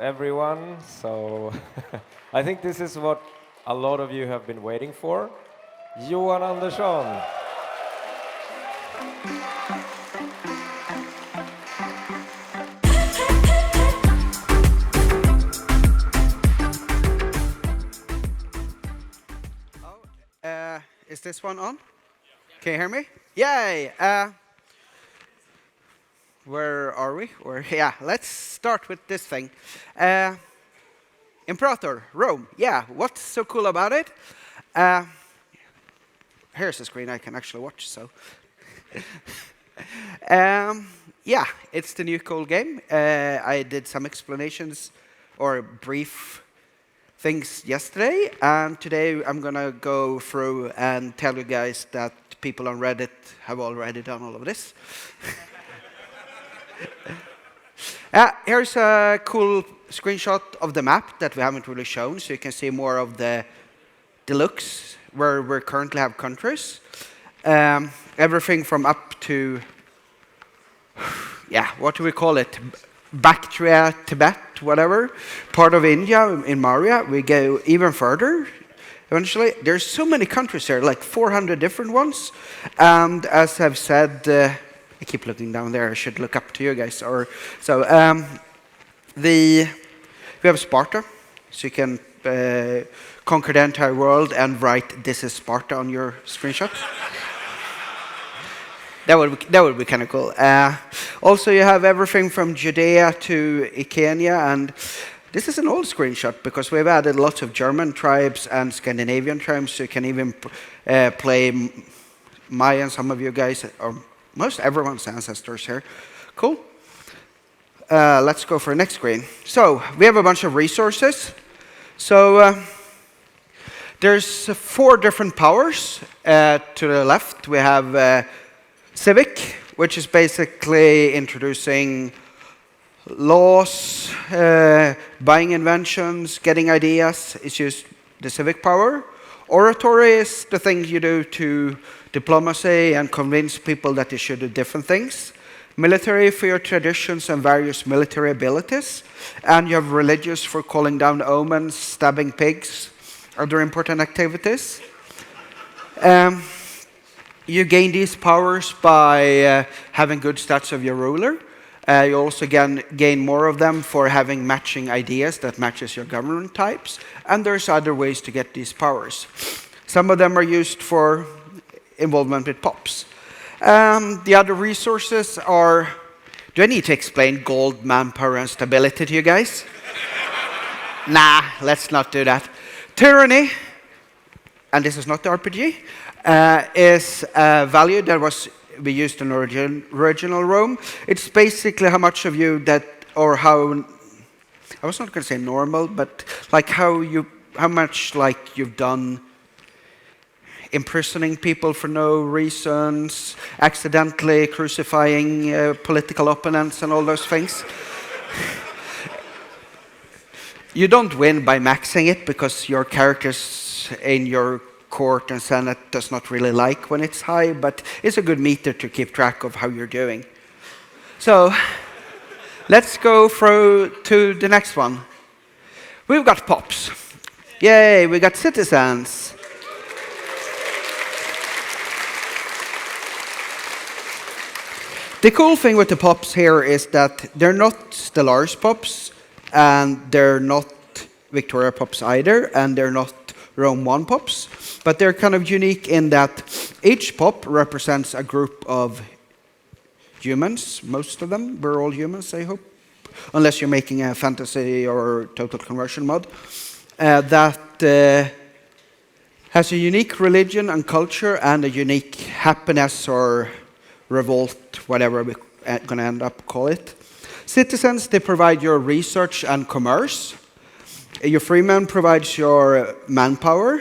everyone. So I think this is what a lot of you have been waiting for. Johan Andersson. Is this one on? Can you hear me? Yay! Where are we? Yeah, let's start with this thing. Imperator, Rome. Yeah, what's so cool about it? Here's the screen I can actually watch, so. Yeah, it's the new cool game. I did some explanations or brief things yesterday, and today I'm gonna go through and tell you guys that people on Reddit have already done all of this. Here's a cool screenshot of the map that we haven't really shown, so you can see more of the looks where we currently have countries. Everything from up to, yeah, what do we call it? Bactria, Tibet, whatever. Part of India in Maria. We go even further eventually. There's so many countries there, like 400 different ones. And as I've said, I keep looking down there. I should look up to you guys. We have Sparta, so you can conquer the entire world and write "This is Sparta" on your screenshot. That would be kind of cool. Also, you have everything from Judea to Kenya, and this is an old screenshot because we've added lots of German tribes and Scandinavian tribes, so you can even play Maya, and some of you guys, or most everyone's ancestors here. Cool. Let's go for the next screen. So we have a bunch of resources. So there's 4 different powers. To the left, we have Civic, which is basically introducing laws, buying inventions, getting ideas. It's just the civic power. Oratory is the thing you do to diplomacy and convince people that they should do different things. Military for your traditions and various military abilities. And you have religious for calling down omens, stabbing pigs, other important activities. You gain these powers by having good stats of your ruler. You also gain more of them for having matching ideas that matches your government types. And there's other ways to get these powers. Some of them are used for involvement with pops. The other resources are... Do I need to explain gold, manpower, and stability to you guys? Nah, let's not do that. Tyranny, and this is not the RPG, is a value that we used in original Rome. It's basically how much of you that, or how, I was not going to say normal, but like how much like you've done imprisoning people for no reasons, accidentally crucifying political opponents and all those things. You don't win by maxing it because your characters in your court and senate does not really like when it's high, but it's a good meter to keep track of how you're doing. So let's go through to the next one. We've got pops. Yay, we got citizens. The cool thing with the pops here is that they're not Stellaris pops, and they're not Victoria pops either, and they're not Rome 1 pops, but they're kind of unique in that each pop represents a group of humans, most of them. We're all humans, I hope, unless you're making a fantasy or total conversion mod, that has a unique religion and culture and a unique happiness or revolt, whatever we're going to end up call it. Citizens, they provide your research and commerce. Your freeman provides your manpower.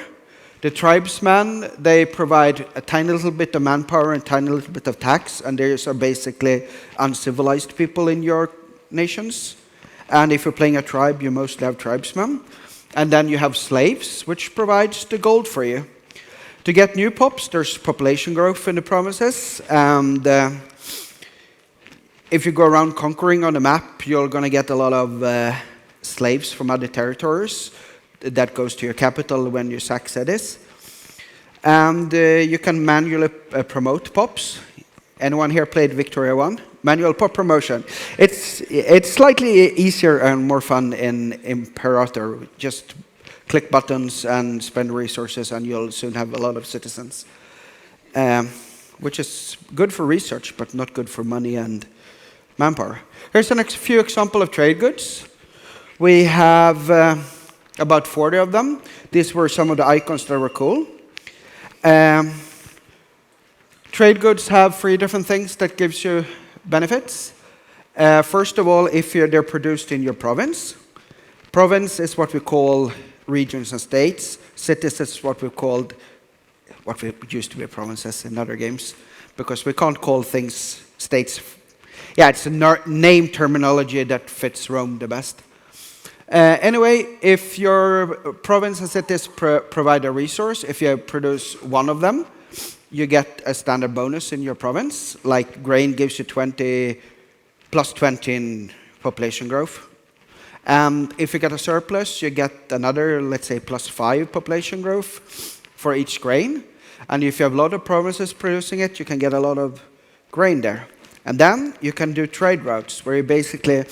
The tribesmen, they provide a tiny little bit of manpower and a tiny little bit of tax, and these are basically uncivilized people in your nations. And if you're playing a tribe, you mostly have tribesmen. And then you have slaves, which provides the gold for you. To get new pops, there's population growth in the provinces, and if you go around conquering on the map, you're going to get a lot of slaves from other territories. That goes to your capital when you sack cities. And you can manually promote pops. Anyone here played Victoria 1? Manual pop promotion. It's slightly easier and more fun in Imperator. Just click buttons and spend resources, and you'll soon have a lot of citizens. Which is good for research, but not good for money and manpower. Here's a few examples of trade goods. We have about 40 of them. These were some of the icons that were cool. Trade goods have 3 different things that gives you benefits. First of all, if they're produced in your province. Province is what we call regions and states. Cities is what we used to be provinces in other games, because we can't call things states. Yeah, it's a name terminology that fits Rome the best. Anyway, if your province and cities provide a resource, if you produce one of them, you get a standard bonus in your province. Like grain gives you plus 20 in population growth. If you get a surplus, you get another, let's say, plus 5 population growth for each grain. And if you have a lot of provinces producing it, you can get a lot of grain there. And then you can do trade routes, where you basically,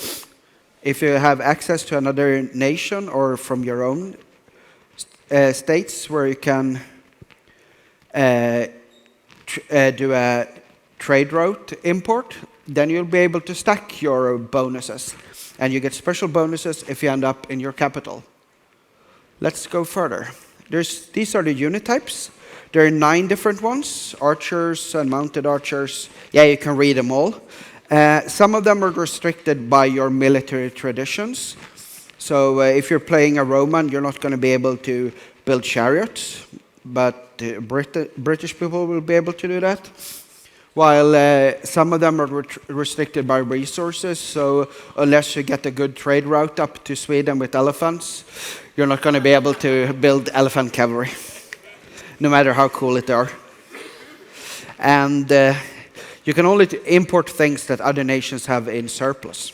if you have access to another nation or from your own states, where you can do a trade route import, then you'll be able to stack your bonuses. And you get special bonuses if you end up in your capital. Let's go further. These are the unit types. There are 9 different ones, archers and mounted archers. Yeah, you can read them all. Some of them are restricted by your military traditions. So if you're playing a Roman, you're not going to be able to build chariots, but British people will be able to do that. While some of them are restricted by resources, so unless you get a good trade route up to Sweden with elephants, you're not going to be able to build elephant cavalry, no matter how cool it are. And you can only import things that other nations have in surplus.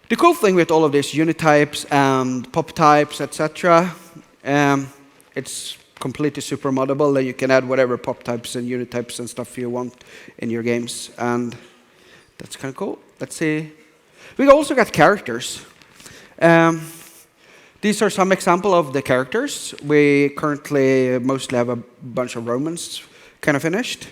The cool thing with all of these unit types and pop types, etc., it's completely super moddable, and you can add whatever pop types and unit types and stuff you want in your games, and that's kind of cool. Let's see. We also got characters. These are some example of the characters. We currently mostly have a bunch of Romans kind of finished.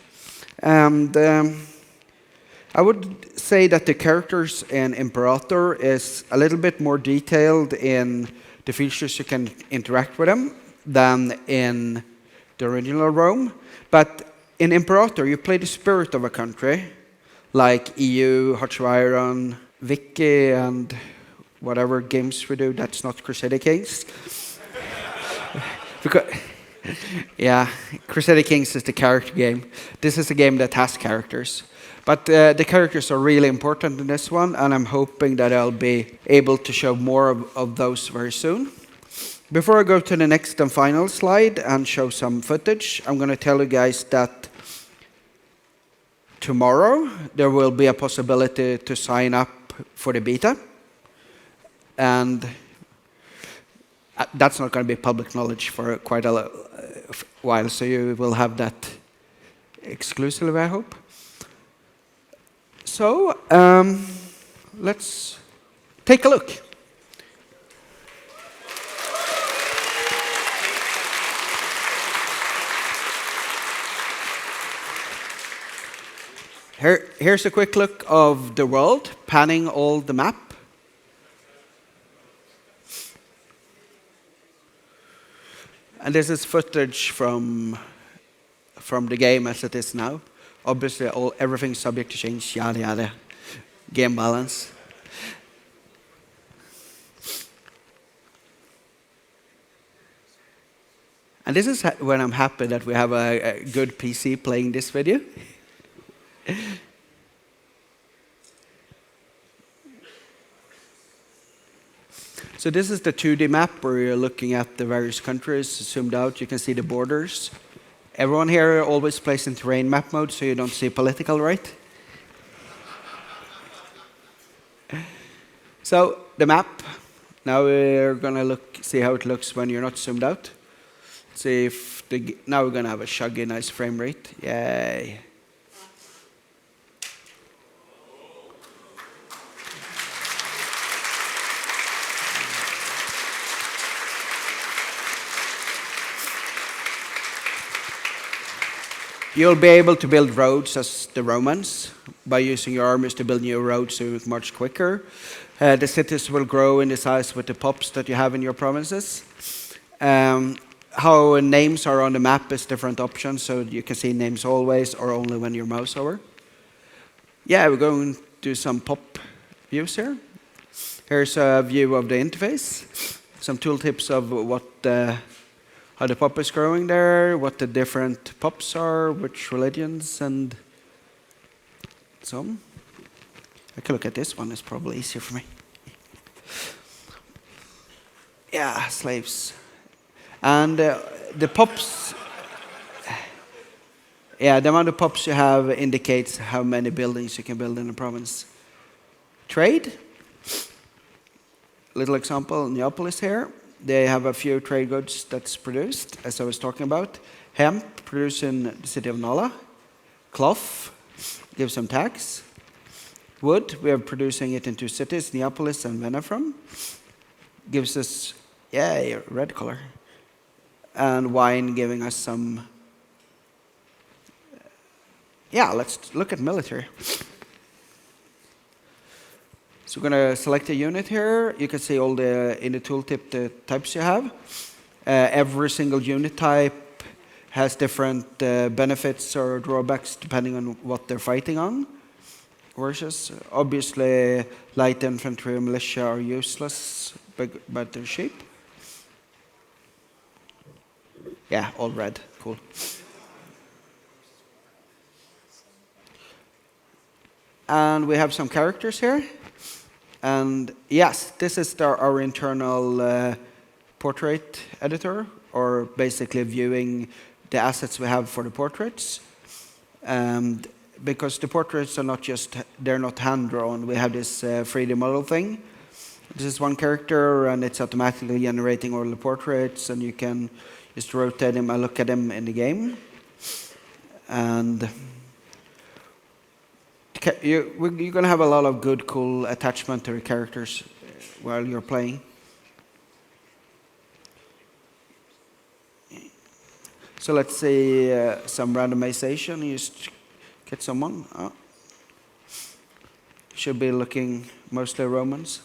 And I would say that the characters in Imperator is a little bit more detailed in the features you can interact with them than in the original Rome. But in Imperator, you play the spirit of a country, like EU, Hotchviron, Wiki, and whatever games we do that's not Crusader Kings. Because, yeah, Crusader Kings is the character game. This is a game that has characters. But the characters are really important in this one, and I'm hoping that I'll be able to show more of those very soon. Before I go to the next and final slide and show some footage, I'm going to tell you guys that tomorrow there will be a possibility to sign up for the beta. And that's not going to be public knowledge for quite a while, so you will have that exclusively, I hope. So let's take a look. Here's a quick look of the world, panning all the map. And this is footage from the game as it is now. Obviously, everything's subject to change, yada yada, game balance. And this is when I'm happy that we have a good PC playing this video. So this is the 2D map where you're looking at the various countries zoomed out. You can see the borders. Everyone here always plays in terrain map mode, so you don't see political, right? So the map. Now we're gonna see how it looks when you're not zoomed out. See if now we're gonna have a shuggy, nice frame rate. Yay! You'll be able to build roads as the Romans by using your armies to build new roads so it's much quicker. The cities will grow in the size with the pops that you have in your provinces. How names are on the map is different options, so you can see names always or only when you mouse over. Yeah, we're going to do some pop views here. Here's a view of the interface. Some tooltips of what how the pop is growing there, what the different pops are, which religions, and so on. I can look at this one, it's probably easier for me. Yeah, slaves. And the pops, yeah, the amount of pops you have indicates how many buildings you can build in a province. Trade. Little example, Neapolis here. They have a few trade goods that's produced, as I was talking about. Hemp, produced in the city of Nala. Cloth, gives some tax. Wood, we are producing it in 2 cities, Neapolis and Venafrom. Gives us, yeah, red color. And wine giving us some, yeah, let's look at military. So we're going to select a unit here. You can see all in the tooltip the types you have. Every single unit type has different benefits or drawbacks depending on what they're fighting on. Versus, obviously, light infantry and militia are useless, but they're cheap. Yeah, all red, cool. And we have some characters here. And yes, this is our internal portrait editor, or basically viewing the assets we have for the portraits. And because the portraits are not just, they're not hand-drawn, we have this 3D model thing. This is one character, and it's automatically generating all the portraits, and you can just rotate them and look at them in the game. And you're going to have a lot of good, cool attachment to the characters while you're playing. So let's see some randomization. You just get someone. Oh. Should be looking mostly Romans.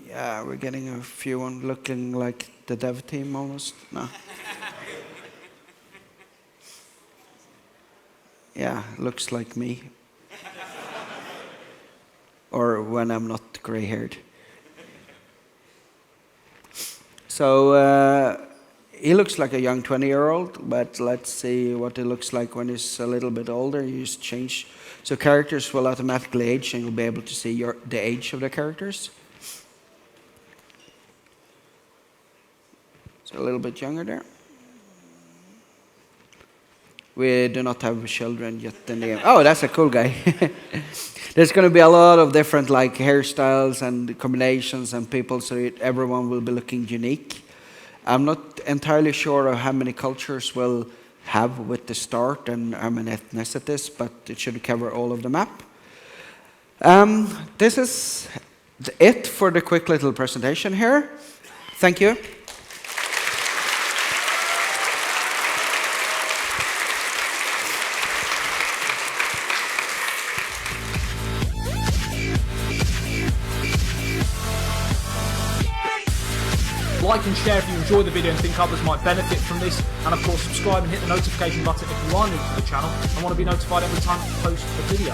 Yeah, we're getting a few one looking like the dev team almost. No. Yeah, looks like me. Or when I'm not gray-haired. So he looks like a young 20-year-old, but let's see what it looks like when he's a little bit older. You just change. So characters will automatically age, and you'll be able to see the age of the characters. So a little bit younger there. We do not have children yet in the game. Oh, that's a cool guy. There's going to be a lot of different like hairstyles and combinations and people, so everyone will be looking unique. I'm not entirely sure of how many cultures we'll have with the start and how many ethnicities, but it should cover all of the map. This is it for the quick little presentation here. Thank you. Like and share if you enjoy the video and think others might benefit from this, and of course subscribe and hit the notification button if you are new to the channel and want to be notified every time I post a video.